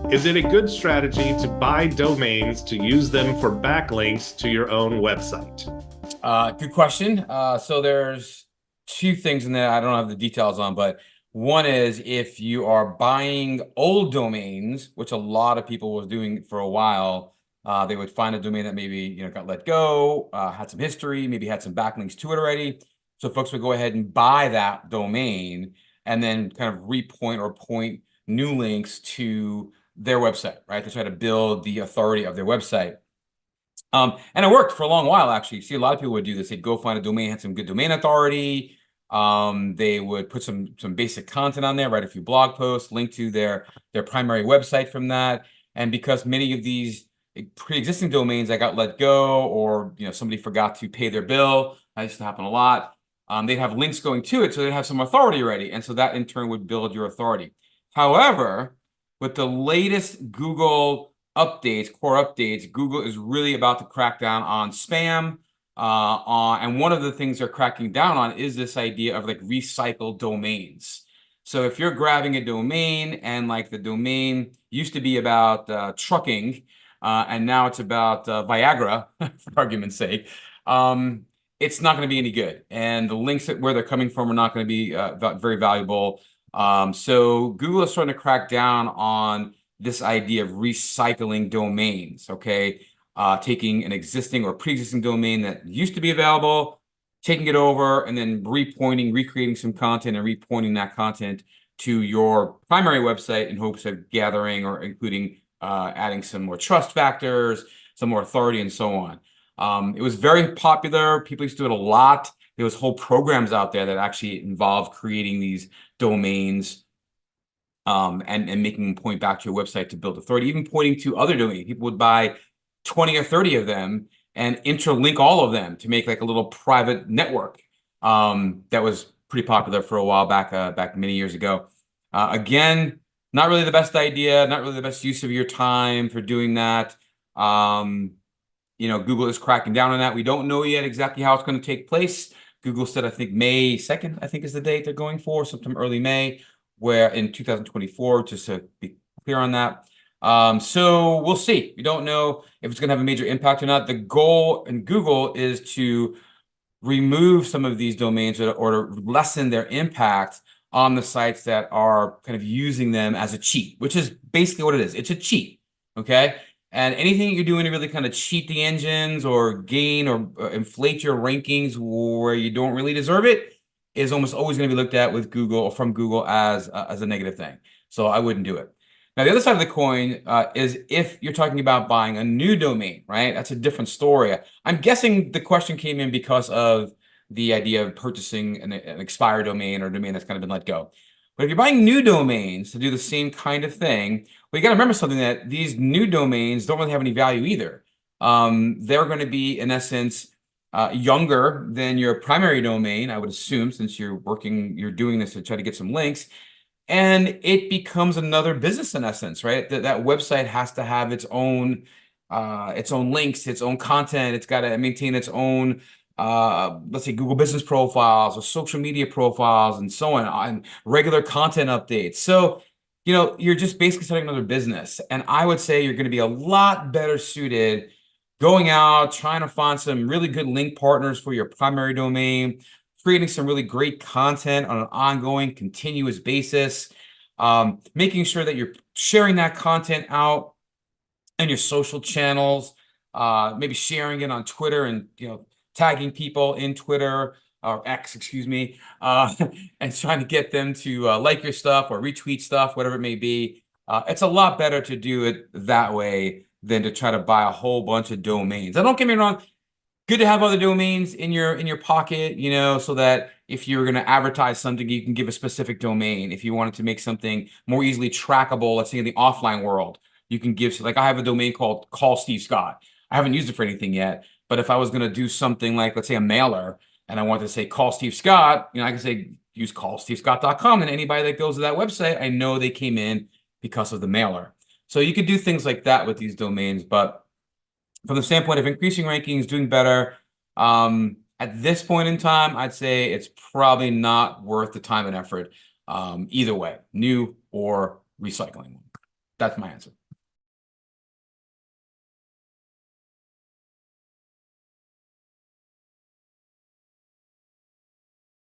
Is it a good strategy to buy domains to use them for backlinks to your own website? Good question. So there's two things in there I don't have the details on, but one is if you are buying old domains, which a lot of people was doing for a while, they would find a domain that maybe got let go, had some history, maybe had some backlinks to it already. So folks would go ahead and buy that domain and then kind of repoint or point new links to their website, right? To try to build the authority of their website. And it worked for a long while, actually. See, a lot of people would do this. They'd go find a domain, had some good domain authority. They would put some basic content on there, write a few blog posts, link to their primary website from that. And because many of these pre-existing domains that got let go, or somebody forgot to pay their bill, that used to happen a lot. They'd have links going to it, so they'd have some authority already, and so that in turn would build your authority. However, with the latest Google updates, core updates, Google is really about to crack down on spam. And one of the things they're cracking down on is this idea of like recycled domains. So if you're grabbing a domain and like the domain used to be about trucking, and now it's about Viagra, for argument's sake, it's not going to be any good. And the links where they're coming from are not going to be very valuable. So Google is starting to crack down on this idea of recycling domains, okay? Taking an existing or pre-existing domain that used to be available, taking it over, and then recreating some content and repointing that content to your primary website in hopes of gathering or including adding some more trust factors, some more authority, and so on. It was very popular. People used to do it a lot. There was whole programs out there that actually involved creating these domains and making them point back to your website to build authority, even pointing to other domains. People would buy 20 or 30 of them and interlink all of them to make like a little private network. That was pretty popular for a while back many years ago. Again, not really the best idea, not really the best use of your time for doing that. Google is cracking down on that. We don't know yet exactly how it's going to take place. Google said, I think May 2nd, I think is the date they're going for, sometime early May, where in 2024, just to be clear on that. So we'll see. We don't know if it's going to have a major impact or not. The goal in Google is to remove some of these domains or to lessen their impact on the sites that are kind of using them as a cheat, which is basically what it is. It's a cheat, okay? And anything you're doing to really kind of cheat the engines or gain or inflate your rankings where you don't really deserve it is almost always going to be looked at with Google or from Google as a negative thing. So I wouldn't do it. Now, the other side of the coin is if you're talking about buying a new domain, right? That's a different story. I'm guessing the question came in because of the idea of purchasing an expired domain or a domain that's kind of been let go. But if you're buying new domains to do the same kind of thing, well, you got to remember something, that these new domains don't really have any value either. They're going to be, in essence, younger than your primary domain, I would assume, since you're doing this to try to get some links. And it becomes another business in essence, right? That website has to have its own links, its own content. It's got to maintain its own, let's say, Google business profiles or social media profiles and so on regular content updates. So, you're just basically starting another business. And I would say you're going to be a lot better suited going out, trying to find some really good link partners for your primary domain, creating some really great content on an ongoing, continuous basis, making sure that you're sharing that content out in your social channels, maybe sharing it on Twitter and tagging people in Twitter or X, excuse me, and trying to get them to like your stuff or retweet stuff, whatever it may be. It's a lot better to do it that way than to try to buy a whole bunch of domains. Now, don't get me wrong. Good to have other domains in your pocket, so that if you're going to advertise something, you can give a specific domain. If you wanted to make something more easily trackable, let's say in the offline world, you can give, like I have a domain called Call Steve Scott. I haven't used it for anything yet, but if I was going to do something like, let's say, a mailer, and I wanted to say Call Steve Scott, I can say use callstevescott.com, and anybody that goes to that website, I know they came in because of the mailer. So you could do things like that with these domains, but from the standpoint of increasing rankings, doing better, at this point in time, I'd say it's probably not worth the time and effort, either way, new or recycling. That's my answer.